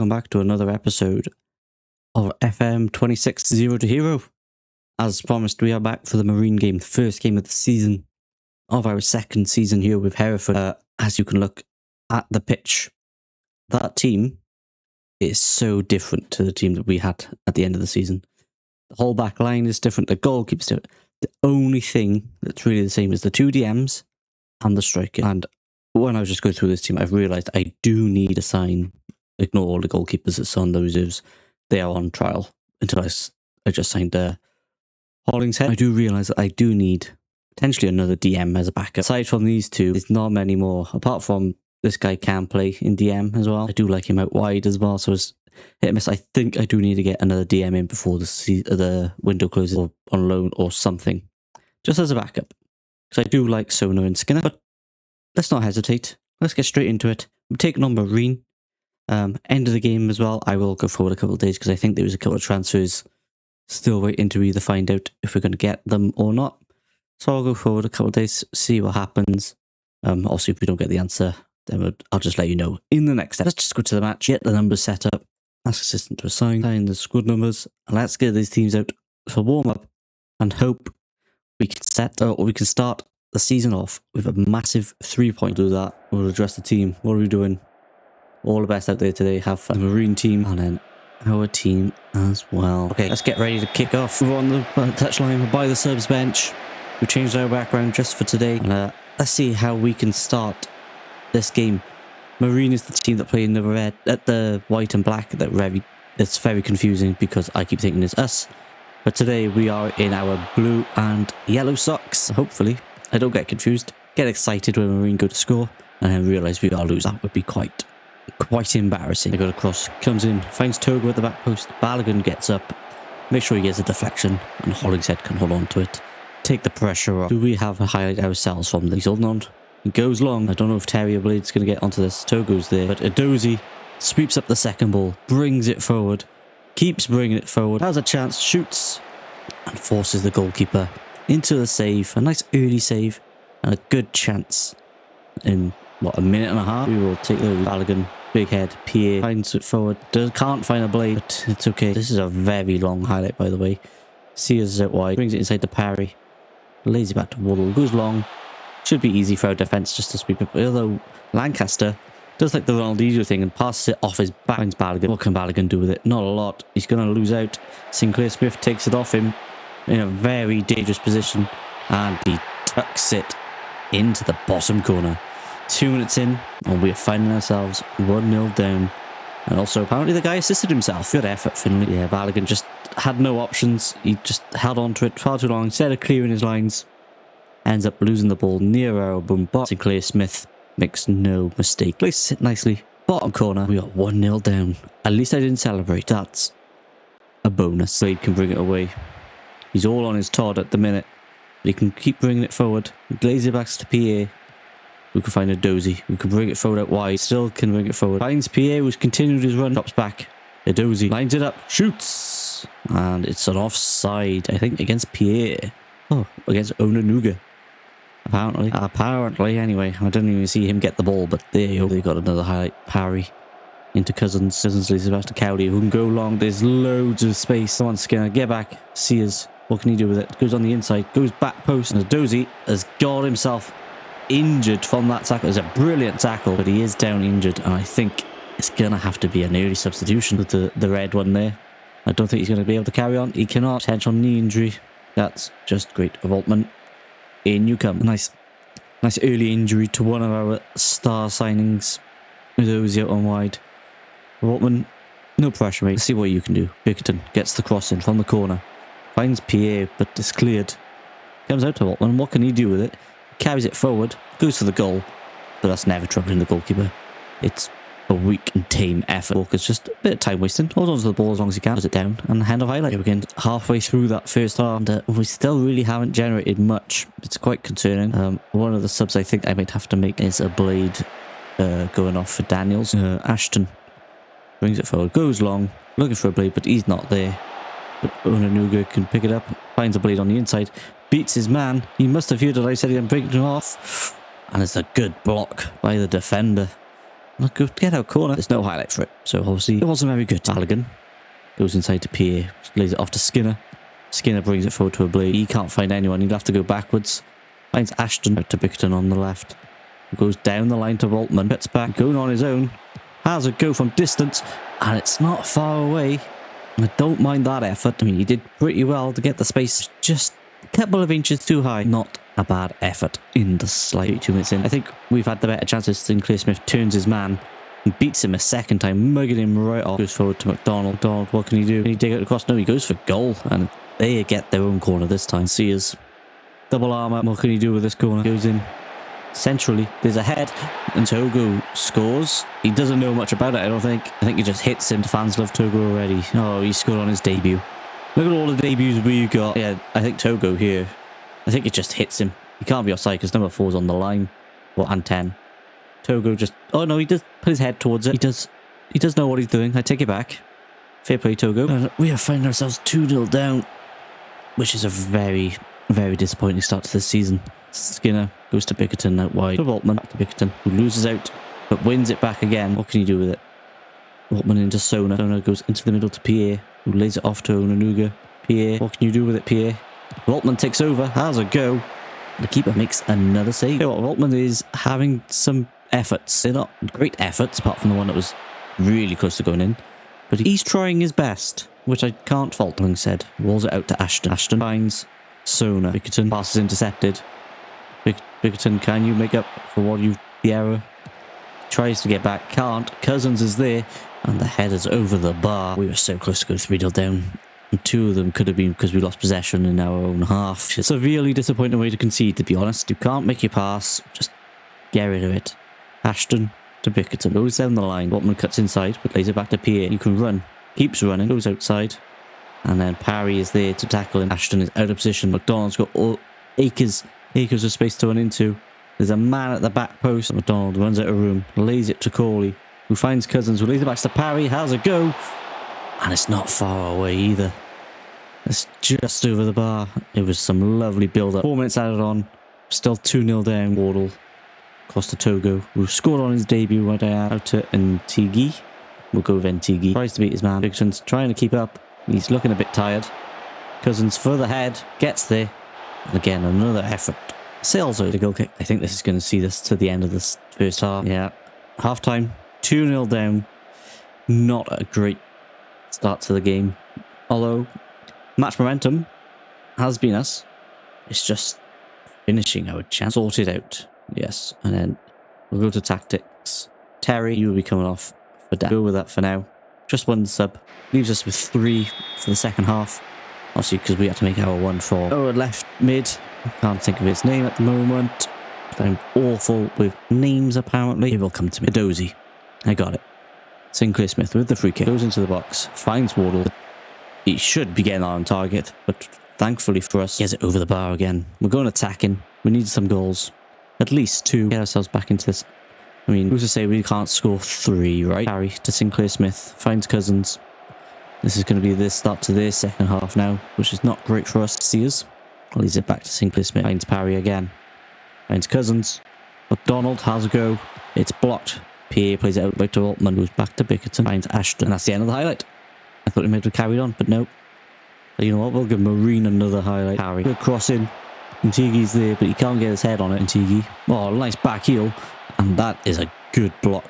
Welcome back to another episode of FM26 Zero2Hero. As promised, we are back for the Marine game, the first game of the season of our second season here with Hereford. As you can look at the pitch, that team is so different to the team that we had at the end of the season. The whole back line is different, the goalkeeper's different. The only thing that's really the same is the two DMs and the striker. And when I was just going through this team, I've realised I do need a sign. Ignore all the goalkeepers that's on the reserves. They are on trial until I just signed Hollingshead. I do realise that I do need potentially another DM as a backup. Aside from these two, there's not many more. Apart from this guy can play in DM as well. I do like him out wide as well, so it's hit and miss. I think I do need to get another DM in before the window closes, or on loan or something, just as a backup. Because I do like Sona and Skinner. But let's not hesitate. Let's get straight into it. I'm taking on Marine. End of the game as well. I will go forward a couple of days because I think there was a couple of transfers still waiting to either find out if we're going to get them or not. So I'll go forward a couple of days, see what happens. Also, if we don't get the answer, then I'll just let you know in the next step. Let's just go to the match, get the numbers set up, ask assistant to assign the squad numbers, and let's get these teams out for warm up and hope we can start the season off with a massive 3-point. Do that. We'll address the team. What are we doing? All the best out there today. Have a Marine team and then our team as well. Okay, let's get ready to kick off. We're on the touchline. We're by the subs bench. We changed our background just for today. And let's see how we can start this game. Marine is the team that play in the red, at the white and black. It's very confusing because I keep thinking it's us. But today we are in our blue and yellow socks. Hopefully, I don't get confused. Get excited when Marine go to score and then realise we are losing. That would be quite embarrassing. They go across, comes in, finds Togo at the back post. Balogun gets up, make sure he gets a deflection, and Hollingshead can hold on to it. Take the pressure off. Do we have a highlight ourselves from this? He's holding on. It goes long. I don't know if Terrier Blade's going to get onto this. Togo's there, but Adozi sweeps up the second ball, brings it forward, keeps bringing it forward, has a chance, shoots, and forces the goalkeeper into the save. A nice early save, and a good chance in, a minute and a half. We will take those. Balogun, big head, Pierre finds it forward. Can't find a blade, but it's okay. This is a very long highlight, by the way. Sears out wide, brings it inside the parry, lays it back to Waddle, goes long. Should be easy for our defence just to sweep it. Although Lancaster does like the Ronaldinho thing and passes it off his back. Finds Balogun. What can Balogun do with it? Not a lot. He's going to lose out. Sinclair Smith takes it off him in a very dangerous position, and he tucks it into the bottom corner. 2 minutes in, and we are finding ourselves 1-0 down. And also, apparently the guy assisted himself. Good effort, Finley. Yeah, Balogun just had no options. He just held on to it far too long. Instead of clearing his lines, ends up losing the ball near our boom box. Sinclair Smith makes no mistake. Places it nicely. Bottom corner. We got 1-0 down. At least I didn't celebrate. That's a bonus. Slade can bring it away. He's all on his Todd at the minute. But he can keep bringing it forward. Glaze it back to Pierre. We can find a Dozy. We can bring it forward out wide. Still can bring it forward. Finds Pierre, who's continued his run. Drops back. A Dozy lines it up. Shoots. And it's an offside, I think, against Pierre. Oh, against Onanuga. Apparently, anyway. I didn't even see him get the ball, but there you go. They got another highlight. Parry into Cousins. Cousins leads it back to Cowley, who can go long. There's loads of space. Come on, Skinner. Get back. Sears. What can he do with it? Goes on the inside. Goes back post. And Dozy has got himself injured from that tackle. It's a brilliant tackle, but he is down injured, and I think it's gonna have to be an early substitution with the red one there. I don't think he's going to be able to carry on. He cannot. Potential knee injury. That's just great. Revoltman, in you come. Nice early injury to one of our star signings. Those out on wide. Revoltman, no pressure, mate. Let's see what you can do. Bickerton gets the cross in from the corner, finds Pierre, but it's cleared. Comes out to Revoltman. What can he do with it? Carries it forward, goes for the goal, but that's never troubling the goalkeeper. It's a weak and tame effort. Walker's just a bit of time wasting. Holds on to the ball as long as he can, puts it down, and hand of highlight. We're getting halfway through that first half, and we still really haven't generated much. It's quite concerning. One of the subs I think I might have to make is a blade going off for Daniels. Ashton brings it forward, goes long, looking for a blade, but he's not there. But Onanuga can pick it up, finds a blade on the inside, beats his man. He must have heard that I said he'd break it off. And it's a good block by the defender. Look, go get out corner. There's no highlight for it, so obviously it wasn't very good. Balogun goes inside to Pierre, lays it off to Skinner. Skinner brings it forward to a blade. He can't find anyone. He'll have to go backwards. Finds Ashton out to Bickerton on the left. Goes down the line to Waltman. Gets back, going on his own. Has a go from distance, and it's not far away. I don't mind that effort. I mean, he did pretty well to get the space just a couple of inches too high. Not a bad effort in the slight. 2 minutes in. I think we've had the better chances. Sinclair Smith turns his man and beats him a second time, mugging him right off. Goes forward to McDonald. McDonald, what can he do? Can he dig it across? No, he goes for goal, and they get their own corner this time. Sears. Double armour. What can he do with this corner? Goes in centrally. There's a head, and Togo scores. He doesn't know much about it, I don't think. I think he just hits him. Fans love Togo already. Oh, he scored on his debut. Look at all the debuts we've got. Yeah, I think Togo here. I think it just hits him. He can't be offside because number 4's on the line. Well, and 10. Togo just... Oh, no, he does put his head towards it. He does know what he's doing. I take it back. Fair play, Togo. And we are finding ourselves 2-0 down, which is a very, very disappointing start to this season. Skinner goes to Bickerton out wide. To Waltman. Back to Bickerton, who loses out, but wins it back again. What can you do with it? Waltman into Sona. Sona goes into the middle to Pierre, who lays it off to Onanuga. Pierre. What can you do with it, Pierre? Waltman takes over. Has a go. The keeper makes another save. You know what, Waltman is having some efforts. They're not great efforts, apart from the one that was really close to going in. But he's trying his best, which I can't fault. Like said, walls it out to Ashton. Ashton finds Sona. Bickerton passes intercepted. Bickerton, can you make up for what the error? Tries to get back, can't. Cousins is there, and the header's over the bar. We were so close to going 3-0 down. And 2 of them could have been because we lost possession in our own half. It's a severely disappointing way to concede, to be honest. You can't make your pass, just get rid of it. Ashton to Bickerton, goes down the line. Waltman cuts inside, but lays it back to Pierre. You can run, keeps running, goes outside. And then Parry is there to tackle him. Ashton is out of position. McDonald's got acres of space to run into. There's a man at the back post. McDonald runs out of room, lays it to Corley, who finds Cousins, who lays it back to Parry. Has a go. And it's not far away either. It's just over the bar. It was some lovely build-up. 4 minutes added on. Still 2-0 down. Wardle. Costa Togo, who scored on his debut right out to Ntigi. We'll go with Ntigi. Tries to beat his man. Bickerton's trying to keep up. He's looking a bit tired. Cousins further ahead. Gets there. And again, another effort. Sails out the goal kick. I think this is going to see this to the end of this first half. Yeah. Half time. 2-0 down. Not a great start to the game. Although, match momentum has been us. It's just finishing our chance. Sorted out. Yes. And then we'll go to tactics. Terry, you will be coming off for that. Go with that for now. Just one sub. Leaves us with 3 for the second half. Obviously, because we had to make our 1-4. Oh, left mid. I can't think of his name at the moment. I'm awful with names, apparently. It will come to me. Dozy. I got it. Sinclair Smith with the free kick. Goes into the box. Finds Wardle. He should be getting on target, but thankfully for us, he has it over the bar again. We're going attacking. We need some goals. At least 2. Get ourselves back into this. I mean, who's to say we can't score 3, right? Harry to Sinclair Smith. Finds Cousins. This is going to be the start to their second half now, which is not great for us. Sears. Leaves it back to Sinclair Smith. Finds Parry again. Finds Cousins. McDonald has a go. It's blocked. Pierre plays it out back to Altman. Goes back to Bickerton. Finds Ashton. And that's the end of the highlight. I thought he might have carried on, but no. But you know what? We'll give Marine another highlight. Parry. Good crossing. Ntigi's there, but he can't get his head on it. Ntigi. Oh, nice back heel. And that is a good block.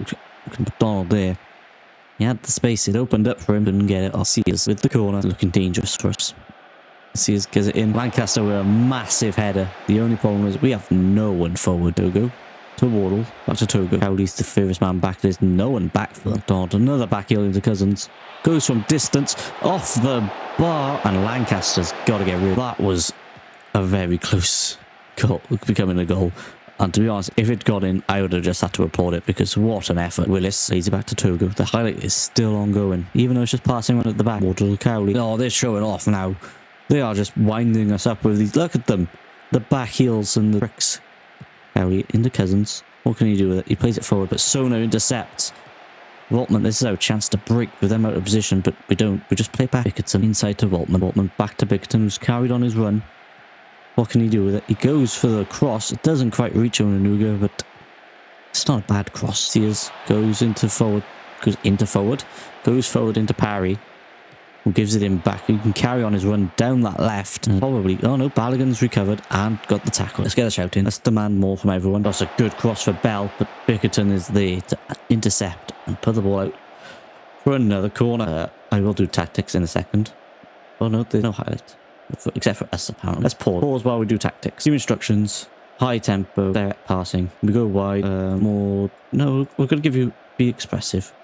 McDonald there. He had the space. It opened up for him. Couldn't get it. Sears with the corner. Looking dangerous for us. Sears gets it in. Lancaster with a massive header. The only problem is we have no one forward. Togo to Wardle. Back to Togo. Cowley's the furthest man back. There's no one back for McDonald. Another back heel into Cousins. Goes from distance. Off the bar. And Lancaster's got to get rid of it. That was a very close goal. Becoming a goal. And to be honest, if it got in, I would have just had to applaud it because what an effort. Willis lays it back to Togo. The highlight is still ongoing. Even though it's just passing one at the back. Wardle to Cowley. Oh, they're showing off now. They are just winding us up with these. Look at them. The back heels and the bricks. Cowley into Cousins. What can he do with it? He plays it forward, but Sona intercepts. Waltman, this is our chance to break with them out of position, but we don't. We just play back. Bickerton inside to Waltman. Waltman back to Bickerton, who's carried on his run. What can he do with it? He goes for the cross. It doesn't quite reach Onanuga, but It's not a bad cross. Sears goes forward into Parry, who gives it him back. He can carry on his run down that left. And probably, oh no, Balogun's recovered and got the tackle. Let's get a shout in. Let's demand more from everyone. That's a good cross for Bell, but Bickerton is there to intercept and put the ball out for another corner. I will do tactics in a second. Oh no, there's no highlight. Except for us, apparently. Let's pause while we do tactics. New instructions. High tempo, direct passing. We go wide. More... No, we're going to give you... Be expressive.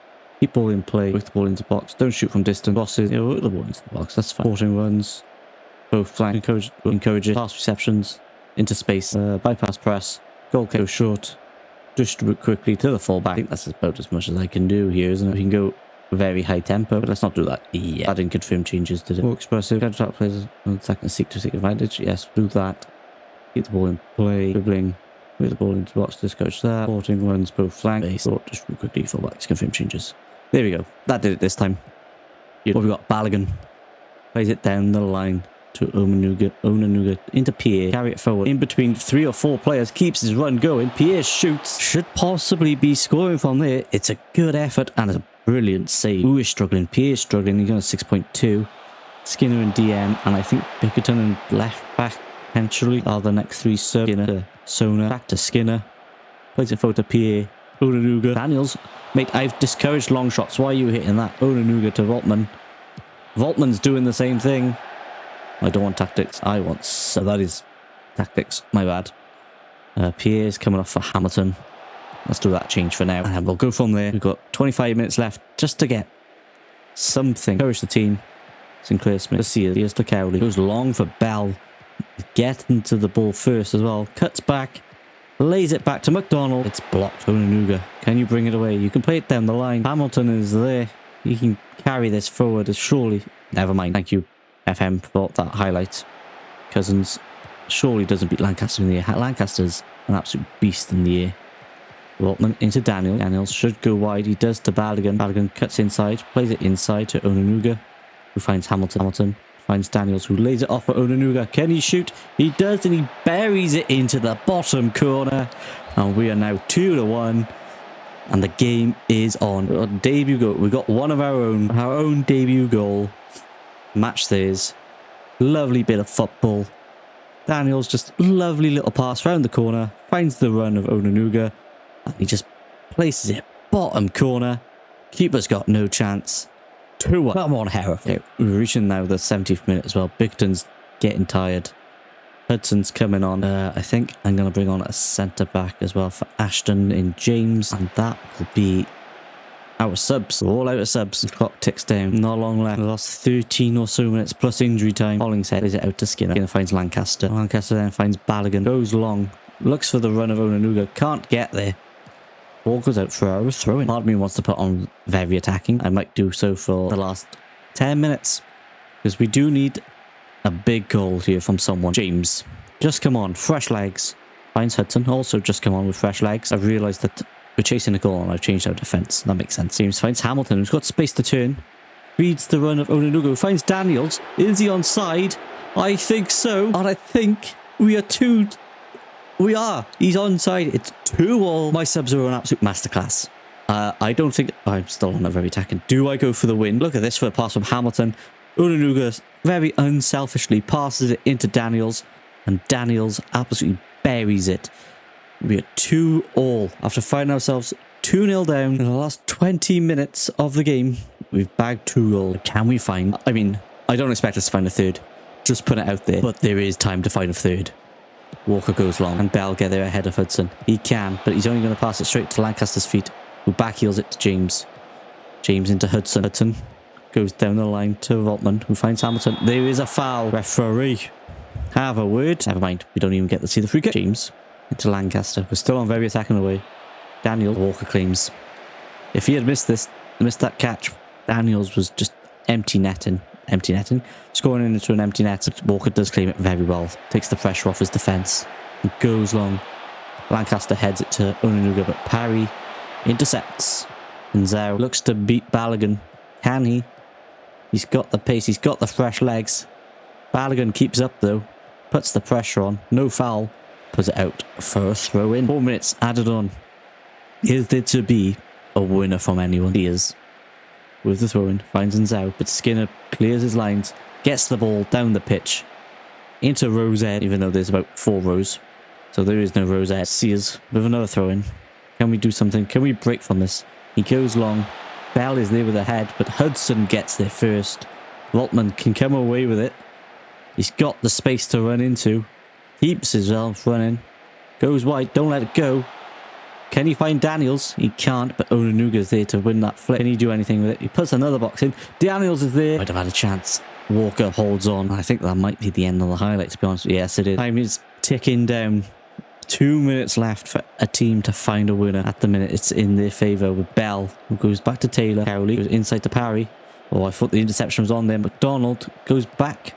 Keep ball in play. Work the ball into box. Don't shoot from distance. Bosses. Yeah, work the ball into the box. That's fine. Sporting runs. Both flank. Encourage it. Pass receptions. Into space. Bypass press. Goal kick. Go short. Distribute quickly to the fullback. I think that's about as much as I can do here, isn't it? We can go very high tempo, but let's not do that. Yeah. I didn't confirm changes, did it? More expressive. Counter-attack players on second seek to take advantage. Yes, do that. Keep the ball in play. Dribbling. With the ball into the box. Discourage that. Sporting runs both flanks. Just quickly fullbacks. Confirm changes. There we go. That did it this time. What we got? Balogun. Plays it down the line to Onanuga into Pierre. Carry it forward. In between 3 or 4 players. Keeps his run going. Pierre shoots. Should possibly be scoring from there. It's a good effort and a brilliant save. Who is struggling? Pierre's struggling. He's on a 6.2. Skinner and DM. And I think Bickerton and left back potentially are the next 3 subs. Skinner to Sona. Back to Skinner. Plays it forward to Pierre. Onanuga. Daniels. Mate, I've discouraged long shots. Why are you hitting that? Onanuga to Voltman. Voltman's doing the same thing. I don't want tactics. I want... So that is tactics. My bad. Pierre's coming off for Hamilton. Let's do that change for now. And we'll go from there. We've got 25 minutes left just to get something. Encourage the team. Sinclair Smith. Here's to Cowley. Goes long for Bell. Getting to the ball first as well. Cuts back. Lays it back to McDonald. It's blocked. Onanuga. Can you bring it away? You can play it down the line. Hamilton is there. He can carry this forward. Surely. Never mind. Thank you, FM, for that highlight. Cousins surely doesn't beat Lancaster in the air. Lancaster's an absolute beast in the air. Waltman into Daniel. Daniels should go wide. He does to Balogun. Balogun cuts inside. Plays it inside to Onanuga, who finds Hamilton. Hamilton finds Daniels, who lays it off for Onanuga. Can he shoot? He does, and he buries it into the bottom corner. And we are now 2-1. And the game is on. Debut goal. We got one of our own debut goal. Match theirs. Lovely bit of football. Daniels just lovely little pass round the corner. Finds the run of Onanuga. And he just places it bottom corner. Keeper's got no chance. 2-1. Come on, Hereford. Okay, we're reaching now the 70th minute as well. Bigton's getting tired. Hudson's coming on. I think I'm going to bring on a centre-back as well for Ashton in James. And that will be our subs. We're all out of subs. The clock ticks down. Not long left. We lost 13 or so minutes plus injury time. Hollingshead is it out to Skinner. Skinner finds Lancaster. Lancaster then finds Balogun. Goes long. Looks for the run of Onanuga. Can't get there. Ball goes out for our throw-in. Part of me wants to put on very attacking. I might do so for the last 10 minutes. Because we do need a big goal here from someone. James. Just come on. Fresh legs. Finds Hudson. Also just come on with fresh legs. I've realised that we're chasing a goal and I've changed our defence. That makes sense. James finds Hamilton, who's got space to turn. Reads the run of Onanuga, who finds Daniels. Is he onside? I think so. And I think we are two... We are. He's onside. It's 2-2. My subs are an absolute masterclass. I don't think... I'm still on a very attacking. Do I go for the win? Look at this for a pass from Hamilton. Onanuga very unselfishly passes it into Daniels. And Daniels absolutely buries it. We are 2-2. After finding ourselves 2-0 down in the last 20 minutes of the game, we've bagged 2 goals. Can we find... I mean, I don't expect us to find a third. Just put it out there. But there is time to find a third. Walker goes long and Bell get there ahead of Hudson. He can, but he's only going to pass it straight to Lancaster's feet, who backheels it to James. James into Hudson. Hudson goes down the line to Voltman, who finds Hamilton. There is a foul. Referee. Have a word. Never mind. We don't even get to see the free kick. James into Lancaster. We're still on very attacking away. Daniel. Walker claims. If he had missed that catch, Daniels was just empty netting. Scoring into an empty net. Walker does claim it very well. Takes the pressure off his defence. And goes long. Lancaster heads it to Onanuga, but Parry intercepts. And Zhao looks to beat Balogun. Can he? He's got the pace. He's got the fresh legs. Balogun keeps up though. Puts the pressure on. No foul. Puts it out for a throw in. 4 minutes added on. Is there to be a winner from anyone? He is. With the throw-in, finds Nzao, but Skinner clears his lines, gets the ball down the pitch, into Rosette, even though there's about 4 rows. So there is no Rosette. Sears with another throw-in. Can we do something? Can we break from this? He goes long. Bell is there with a head, but Hudson gets there first. Voltman can come away with it. He's got the space to run into. Keeps himself running. Goes wide. Don't let it go. Can he find Daniels? He can't, but Onanuga's there to win that flip. Can he do anything with it? He puts another box in. Daniels is there. Might have had a chance. Walker holds on. I think that might be the end of the highlight, to be honest. Yes, it is. Time is ticking down. 2 minutes left for a team to find a winner. At the minute, it's in their favour with Bell, who goes back to Taylor. Cowley goes inside to Parry. Oh, I thought the interception was on there. McDonald goes back.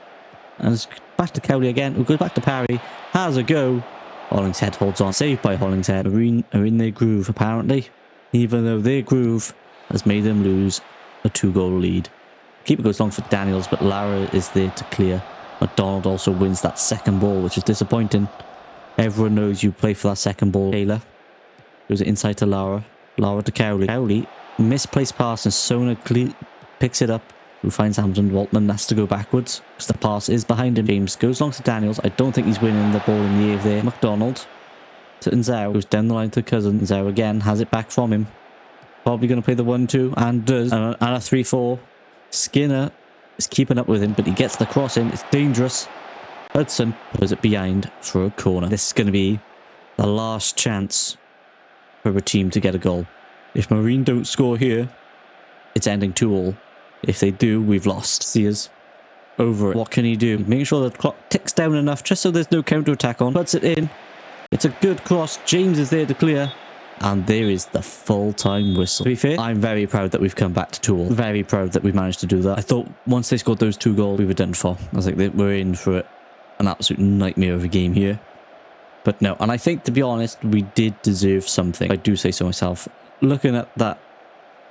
And it's back to Cowley again, who goes back to Parry. Has a go. Hollingshead holds on. Saved by Hollingshead. Marine are in their groove, apparently. Even though their groove has made them lose a 2-goal lead. Keeper goes long for Daniels, but Lara is there to clear. McDonald also wins that second ball, which is disappointing. Everyone knows you play for that second ball. Taylor goes inside to Lara. Lara to Cowley. Cowley, misplaced pass, and Sona picks it up. Who finds Hampton. Waltman has to go backwards because the pass is behind him. James goes long to Daniels. I don't think he's winning the ball in the air there. McDonald to Nzao. Goes down the line to Cousin. Nzao again has it back from him. Probably going to play the 1-2 and does. And a 3-4. Skinner is keeping up with him, but he gets the cross in. It's dangerous. Hudson puts it behind for a corner. This is going to be the last chance for a team to get a goal. If Marine don't score here, it's ending 2-2. If they do, we've lost. Sears over it. What can he do? Making sure the clock ticks down enough just so there's no counter-attack on. Puts it in. It's a good cross. James is there to clear. And there is the full-time whistle. To be fair, I'm very proud that we've come back to 2-2. Very proud that we managed to do that. I thought once they scored those 2 goals, we were done for. I was like, we're in for it. An absolute nightmare of a game here. But no, and I think, to be honest, we did deserve something. I do say so myself. Looking at that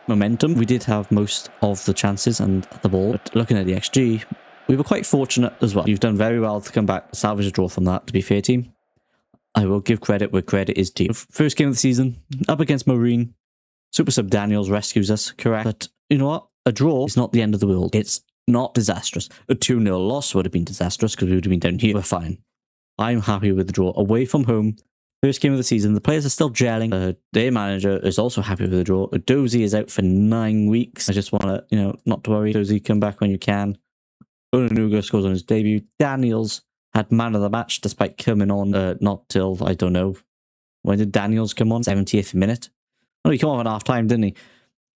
momentum, we did have most of the chances and the ball. But looking at the XG, we were quite fortunate as well. You've done very well to come back, salvage a draw from that, to be fair, team. I will give credit where credit is due. First game of the season, up against Marine. Super Sub Daniels rescues us, correct. But you know what? A draw is not the end of the world. It's not disastrous. A 2-0 loss would have been disastrous because we would have been down here. We're fine. I'm happy with the draw. Away from home, first game of the season. The players are still gelling. Their manager is also happy with the draw. Dozy is out for 9 weeks. I just want to, not to worry. Dozy, come back when you can. Onanuga scores on his debut. Daniels had man of the match despite coming on not till, I don't know. When did Daniels come on? 70th minute? Oh, he came on at half time, didn't he?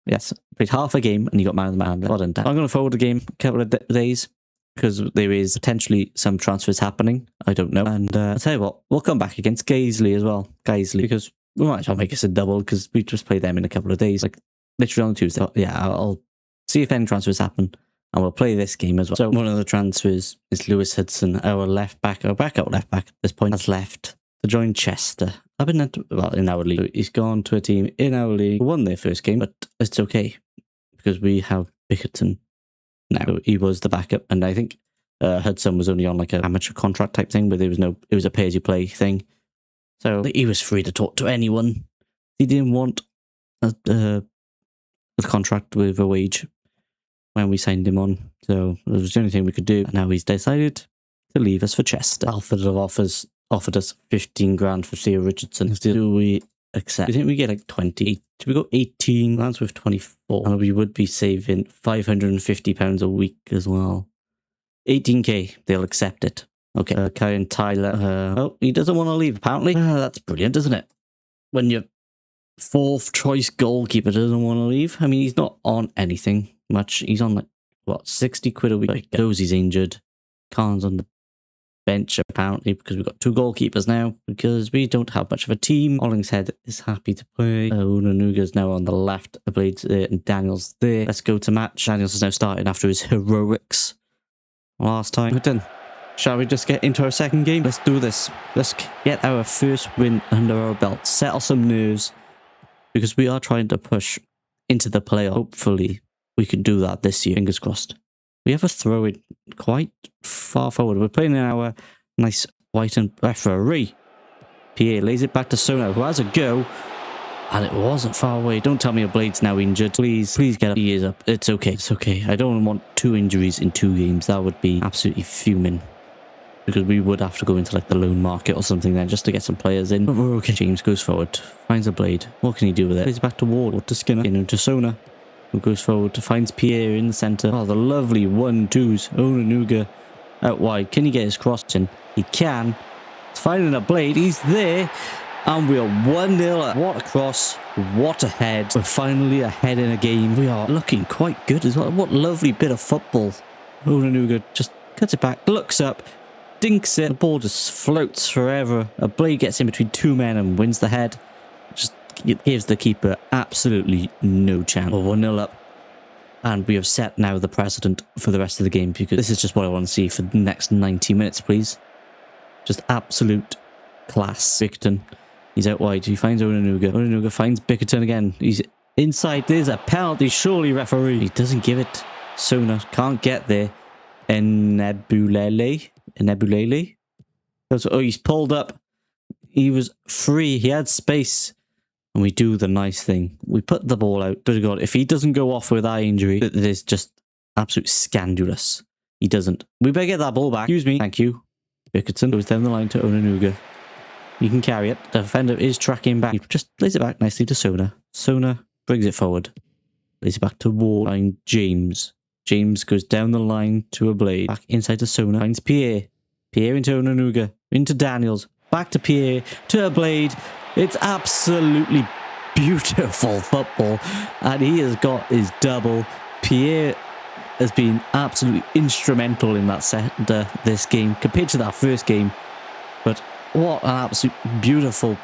Yes, played half a game and he got man of the match. Well done, Dan. I'm going to forward the game a couple of days because there is potentially some transfers happening. I don't know. And I'll tell you what, we'll come back against Gaisley as well. Gaisley, because we might as well make us a double because we just play them in a couple of days. Like literally on Tuesday. Yeah, I'll see if any transfers happen and we'll play this game as well. So one of the transfers is Lewis Hudson, our left back, our backup left back at this point, has left to join Chester. I've been in our league. So he's gone to a team in our league, won their first game, but it's okay because we have Bickerton now. So he was the backup, and I think Hudson was only on like an amateur contract type thing, but it was a pay as you play thing. So he was free to talk to anyone. He didn't want a contract with a wage when we signed him on, so it was the only thing we could do. And now he's decided to leave us for Chester. Alfred have offered us 15 grand for Theo Richardson. Do we accept? I think we get like 20. Should we go 18? That's with 24. And we would be saving £550 a week as well. 18k, they'll accept it. Okay, Karen Tyler. Oh, he doesn't want to leave, apparently. That's brilliant, isn't it? When your 4th choice goalkeeper doesn't want to leave. I mean, he's not on anything much. He's on like, what, 60 quid a week? Like, Dozie's injured. Khan's on the bench apparently because we've got 2 goalkeepers now because we don't have much of a team. Hollingshead is happy to play. Onanuga's now on the left. I played there and Daniel's there. Let's go to match. Daniels is now starting after his heroics last time. We're done. Shall we just get into our second game? Let's do this. Let's get our first win under our belt. Settle some nerves because we are trying to push into the playoff. Hopefully we can do that this year. Fingers crossed. We have a throw in quite far forward. We're playing in our nice white and referee. PA lays it back to Sona, who has a go. And it wasn't far away. Don't tell me a Blade's now injured. Please get up. He is up. It's okay. It's okay. I don't want 2 injuries in 2 games. That would be absolutely fuming. Because we would have to go into like the loan market or something then just to get some players in. But we're okay. James goes forward. Finds a Blade. What can he do with it? Plays back to Ward. Or to Skinner. Into Sona. Who goes forward. Finds Pierre in the centre. Oh, the lovely 1-2s. Onanuga out wide. Can he get his cross in? He can. He's finding a Blade. He's there. And we are 1-0. What a cross. What a head. We're finally ahead in a game. We are looking quite good as well. What lovely bit of football. Onanuga just cuts it back. Looks up. Dinks it. The ball just floats forever. A Blade gets in between 2 men and wins the head. Just gives the keeper absolutely no chance. We're 1-0 up. And we have set now the precedent for the rest of the game. Because this is just what I want to see for the next 90 minutes, please. Just absolute class. Bickerton. He's out wide. He finds Onanuga. Onanuga finds Bickerton again. He's inside. There's a penalty. Surely, referee. He doesn't give it. Sona can't get there. Enebulele. Oh, he's pulled up. He was free. He had space. And we do the nice thing. We put the ball out. Good God. If he doesn't go off with eye injury, it is just absolute scandalous. He doesn't. We better get that ball back. Excuse me. Thank you. Bickerton goes down the line to Onanuga. He can carry it. The defender is tracking back. He just lays it back nicely to Sona. Sona brings it forward. Lays it back to Ward. Finds James. James goes down the line to a Blade. Back inside to Sona. Finds Pierre. Pierre into Onanuga. Into Daniels. Back to Pierre. To a Blade. It's absolutely beautiful football. And he has got his double. Pierre has been absolutely instrumental in that centre this game compared to that first game. But what an absolute beautiful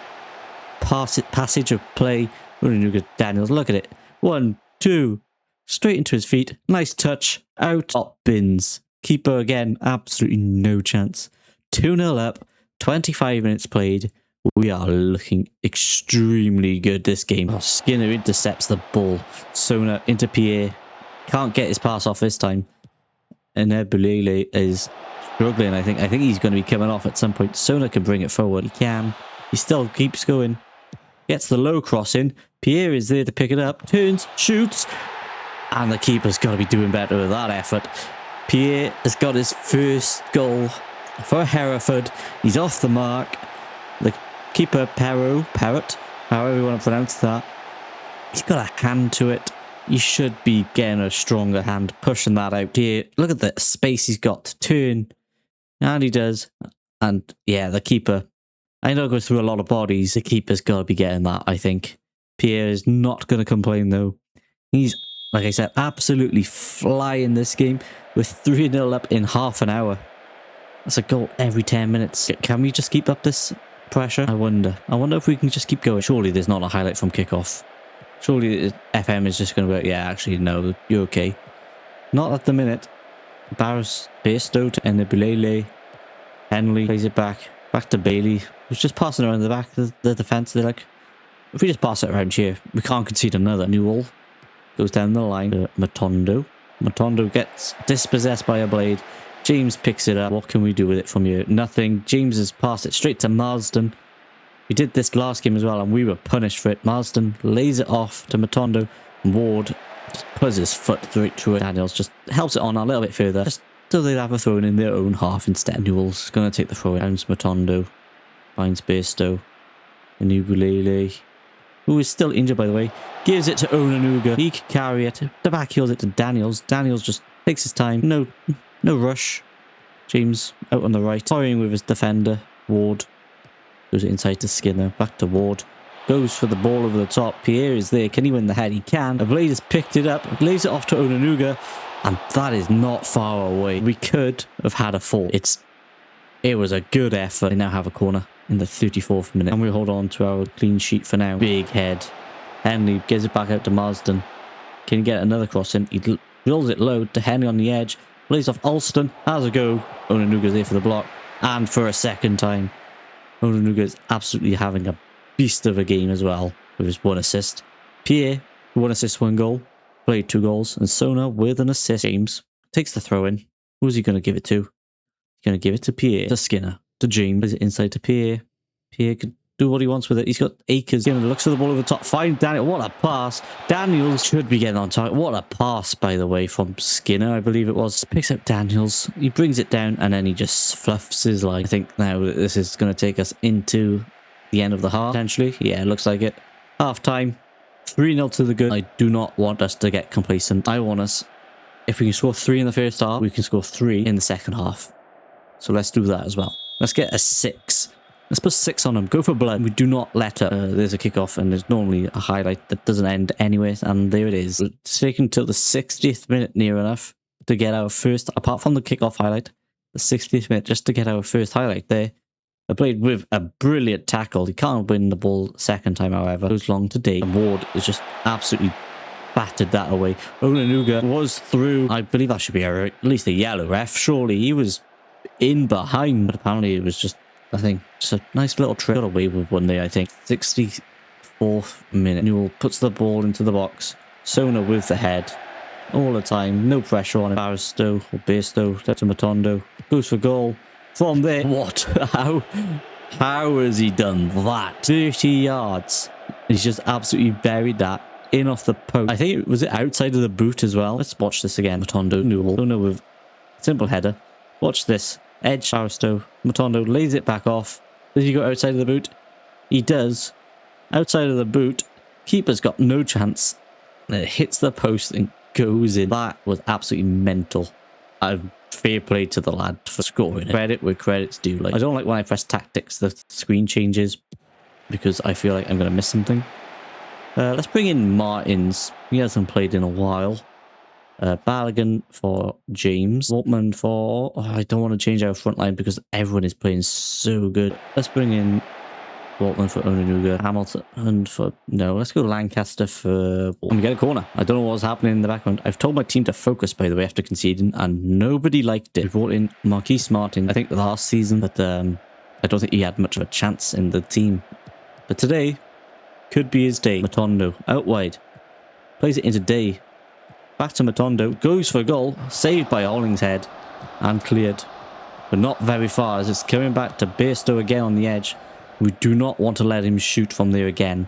passage of play. Onanuga, Daniels, look at it. 1, 2, straight into his feet. Nice touch. Out. Top bins. Keeper again, absolutely no chance. 2-0 up. 25 minutes played. We are looking extremely good this game. Oh, Skinner intercepts the ball. Sona into Pierre. Can't get his pass off this time. And Ebulele is struggling, I think. I think he's going to be coming off at some point. Sona can bring it forward. He can. He still keeps going. Gets the low cross in. Pierre is there to pick it up. Turns, shoots. And the keeper's got to be doing better with that effort. Pierre has got his first goal for Hereford. He's off the mark. The keeper, Parrot, however you want to pronounce that, he's got a hand to it. You should be getting a stronger hand, pushing that out here. Look at the space he's got to turn. And he does. And yeah, the keeper, I know it goes through a lot of bodies. The keeper's got to be getting that, I think. Pierre is not going to complain, though. He's, like I said, absolutely flying this game. With 3-0 up in half an hour. That's a goal every 10 minutes. Can we just keep up this pressure? I wonder if we can just keep going. Surely there's not a highlight from kickoff. Surely FM is just going to be like, yeah, actually, no, you're okay. Not at the minute. Barros, Bairstow to Enebulele. Henley plays it back to Bailey, who's just passing around the back of the defence. They're like, if we just pass it around here, we can't concede another. Newell goes down the line to Matondo. Matondo gets dispossessed by a Blade. James picks it up. What can we do with it from here? Nothing. James has passed it straight to Marsden. We did this last game as well, and we were punished for it. Marsden lays it off to Matondo. Ward just puts his foot through it. Daniels just helps it on a little bit further, just so they'd have a throw in their own half instead. Newell's going to take the throw in. Finds Matondo. Finds Bairstow. Enebulele, who is still injured, by the way, gives it to Onanuga. He can carry it. The back heels it to Daniels. Daniels just takes his time. No rush. James out on the right, toying with his defender. Ward goes inside to Skinner. Back to Ward. Goes for the ball over the top. Pierre is there. Can he win the head? He can. A Blade has picked it up. Lays it off to Onanuga. And that is not far away. We could have had a fall. It was a good effort. They now have a corner in the 34th minute. And we hold on to our clean sheet for now. Big head. Henley gives it back out to Marsden. Can he get another cross in? He drills it low to Henley on the edge. Plays off Alston. Has a go. Onanuga's there for the block. And for a second time. Onanuga is absolutely having a beast of a game as well. With his 1 assist. Pierre, 1 assist, 1 goal. Played 2 goals. And Sona with an assist. James takes the throw in. Who's he going to give it to? He's going to give it to Pierre. To Skinner. To James. Plays it inside to Pierre. Pierre could do what he wants with it. He's got acres. Giving the looks of the ball over the top. Find Daniel. What a pass. Daniels should be getting on target. What a pass, by the way, from Skinner, I believe it was. Picks up Daniels. He brings it down and then he just fluffs his line. I think now this is going to take us into the end of the half, potentially. Yeah, it looks like it. Half time. 3-0 to the good. I do not want us to get complacent. I want us, if we can score 3 in the first half, we can score 3 in the second half. So let's do that as well. Let's get a 6. Let's put 6 on them. Go for blood. We do not let up. There's a kickoff and there's normally a highlight that doesn't end anyway. And there it is. It's taken till the 60th minute near enough to get our first, apart from the kickoff highlight, the 60th minute just to get our first highlight there. I played with a brilliant tackle. He can't win the ball second time, however. It goes long today. And Ward is just absolutely battered that away. Onanuga was through. I believe that should be at least a yellow ref. Surely he was in behind. But apparently it was just, I think, just a nice little trick. Got away with one there, I think. 64th minute. Newell puts the ball into the box. Sona with the head. All the time. No pressure on him. Barstow or Bairstow. To Matondo. Goes for goal. From there. What? How has he done that? 30 yards. He's just absolutely buried that in off the post. I think was it outside of the boot as well. Let's watch this again. Matondo. Newell. Don't know with simple header. Watch this. Edge. Barstow. Matondo lays it back off. Does he go outside of the boot? He does. Outside of the boot. Keeper's got no chance. And it hits the post and goes in. That was absolutely mental. Fair play to the lad for scoring it. Credit where credit's due. Like, I don't like when I press tactics, the screen changes, because I feel like I'm going to miss something. Let's bring in Martins. He hasn't played in a while. Balogun for James. Waltman for... Oh, I don't want to change our front line because everyone is playing so good. Let's bring in Waltman for Onanuga. Hamilton for... No, let's go Lancaster for... And we get a corner. I don't know what's happening in the background. I've told my team to focus, by the way, after conceding, and nobody liked it. We brought in Marquise Martin, I think, last season, but I don't think he had much of a chance in the team. But today could be his day. Matondo, out wide. Plays it into Day. Back to Matondo. Goes for a goal. Saved by Hollingshead. And cleared. But not very far, as it's coming back to Bairstow again on the edge. We do not want to let him shoot from there again.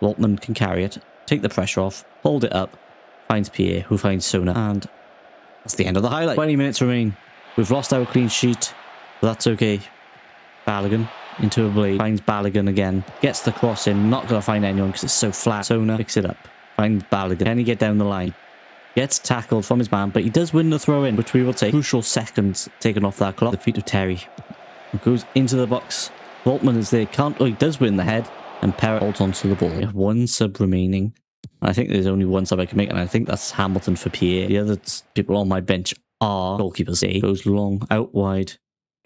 Waltman can carry it. Take the pressure off. Hold it up. Finds Pierre, who finds Sona. And that's the end of the highlight. 20 minutes remain. We've lost our clean sheet. But that's okay. Balogun into a blade. Finds Balogun again. Gets the cross in. Not going to find anyone because it's so flat. Sona picks it up. Finds Balogun. Can he get down the line? Gets tackled from his man. But he does win the throw in, which we will take. Crucial seconds taken off that clock. The feet of Terry. It goes into the box. Waltman is there. Can't. Oh, he does win the head. And Perrott holds on to the ball. We have 1 sub remaining. I think there's only 1 sub I can make. And I think that's Hamilton for Pierre. The other people on my bench are goalkeepers. He goes long, out wide.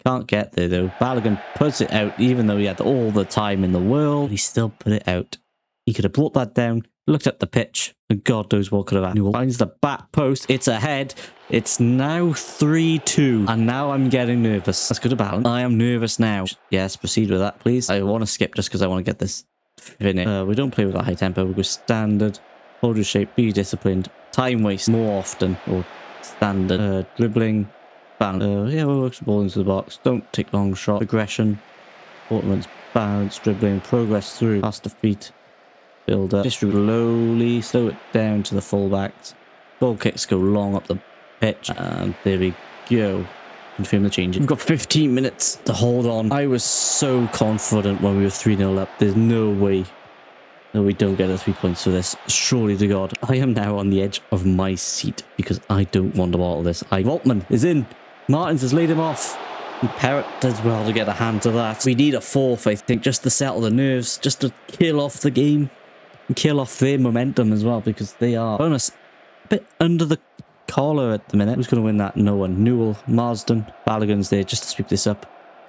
Can't get there though. Balogun puts it out. Even though he had all the time in the world, he still put it out. He could have brought that down. Looked at the pitch. And God knows what could have happened. Finds the back post. It's ahead. It's now 3-2. And now I'm getting nervous. Let's go to balance. I am nervous now. Yes, proceed with that, please. I want to skip just because I want to get this finished. We don't play with a high tempo. We go standard. Hold your shape. Be disciplined. Time waste more often. Or standard. Dribbling. Balance. Yeah, we'll work the ball into the box. Don't take long shot. Aggression. Portman's bounce. Dribbling. Progress through. Past the feet. Build up. Distribute slowly. Slow it down to the fullbacks. Goal kicks go long up the pitch. And there we go. Confirm the change. We've got 15 minutes to hold on. I was so confident when we were 3-0 up. There's no way that we don't get the 3 points for this. Surely to God. I am now on the edge of my seat because I don't want to bottle this. Voltman is in. Martins has laid him off. And Perrott does well to get a hand to that. We need a 4th, I think, just to settle the nerves, just to kill off the game. And kill off their momentum as well, because they are bonus a bit under the collar at the minute. Who's going to win that? No one. Newell, Marsden, Balogun's there just to sweep this up.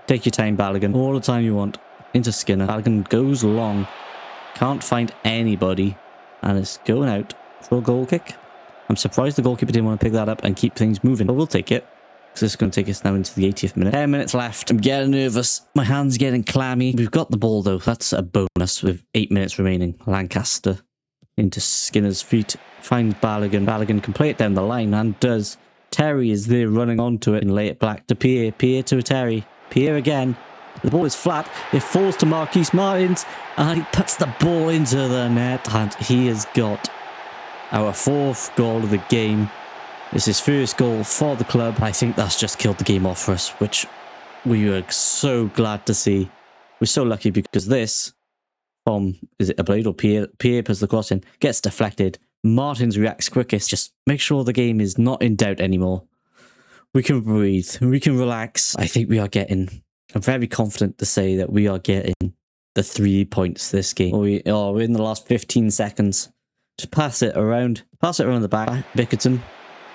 Take your time, Balogun. All the time you want. Into Skinner. Balogun goes long. Can't find anybody. And it's going out for a goal kick. I'm surprised the goalkeeper didn't want to pick that up and keep things moving. But we'll take it. So this is going to take us now into the 80th minute. 10 minutes left. I'm getting nervous. My hand's getting clammy. We've got the ball though. That's a bonus with 8 minutes remaining. Lancaster into Skinner's feet. Finds Balogun. Balogun can play it down the line and does. Terry is there running onto it and lay it back to Pierre. Pierre to Terry. Pierre again. The ball is flat. It falls to Marquise Martins, and he puts the ball into the net, and he has got our 4th goal of the game. This is his first goal for the club. I think that's just killed the game off for us, which we were so glad to see. We're so lucky because this, from, is it a blade or Pierre puts the cross in, gets deflected. Martins reacts quickest. Just make sure the game is not in doubt anymore. We can breathe. We can relax. I think we are getting... I'm very confident to say that we are getting the 3 points this game. We're in the last 15 seconds. Just pass it around. Pass it around the back. Bickerton,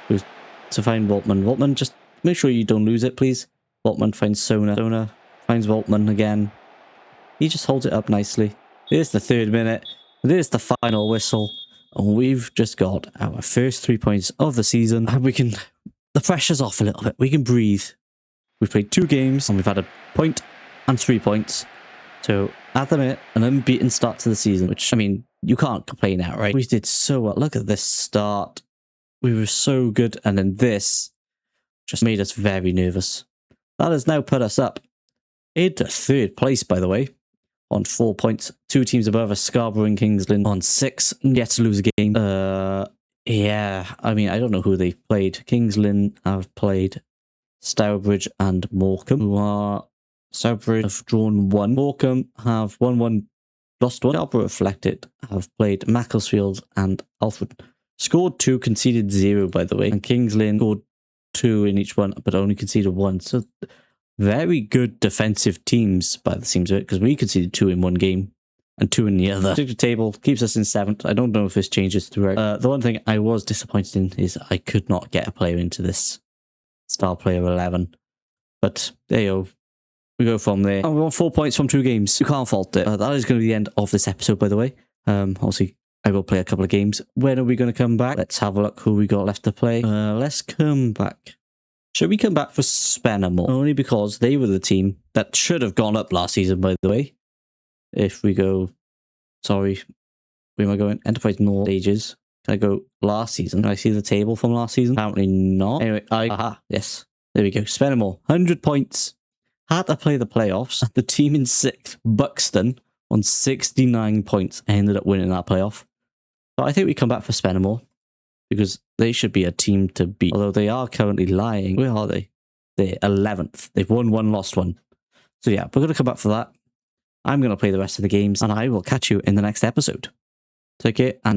who's to find Waltman. Waltman, just make sure you don't lose it, please. Waltman finds Sona. Sona finds Waltman again. He just holds it up nicely. There's the 3rd minute. There's the final whistle. And we've just got our first 3 points of the season. And we can... The pressure's off a little bit. We can breathe. We've played 2 games and we've had a point and 3 points. So, at the minute, an unbeaten start to the season, which, I mean, you can't complain at, right? We did so well. Look at this start. We were so good, and then this just made us very nervous. That has now put us up into 3rd place, by the way, on 4 points. 2 teams above us, Scarborough and Kings Lynn, on 6, yet to lose a game. Yeah, I mean, I don't know who they've played. Kings Lynn have played Stourbridge and Morecambe, who are... Stourbridge have drawn 1. Morecambe have 1-1, lost 1. Scarborough Reflected have played Macclesfield and Alfred. Scored 2, conceded 0, by the way. And Kings Lynn scored 2 in each one, but only conceded 1. So, very good defensive teams, by the seams of it, because we conceded 2 in one game and 2 in the other. The table keeps us in 7th. I don't know if this changes throughout. The one thing I was disappointed in is I could not get a player into this star player 11. But there you go. We go from there. And we want 4 points from 2 games. You can't fault it. That is going to be the end of this episode, by the way. Obviously, I will play a couple of games. When are we going to come back? Let's have a look who we got left to play. Let's come back. Should we come back for Spenamore? Only because they were the team that should have gone up last season, by the way. If we go... Sorry. Where am I going? Enterprise North stages. Can I go last season? Can I see the table from last season? Apparently not. Anyway, aha. Yes. There we go. Spenamore. 100 points. Had to play the playoffs. The team in 6th, Buxton, on 69 points, ended up winning that playoff. But I think we come back for Spenamore, because they should be a team to beat. Although they are currently lying. Where are they? They're 11th. They've won 1, lost 1. So yeah, we're going to come back for that. I'm going to play the rest of the games, and I will catch you in the next episode. Take care, and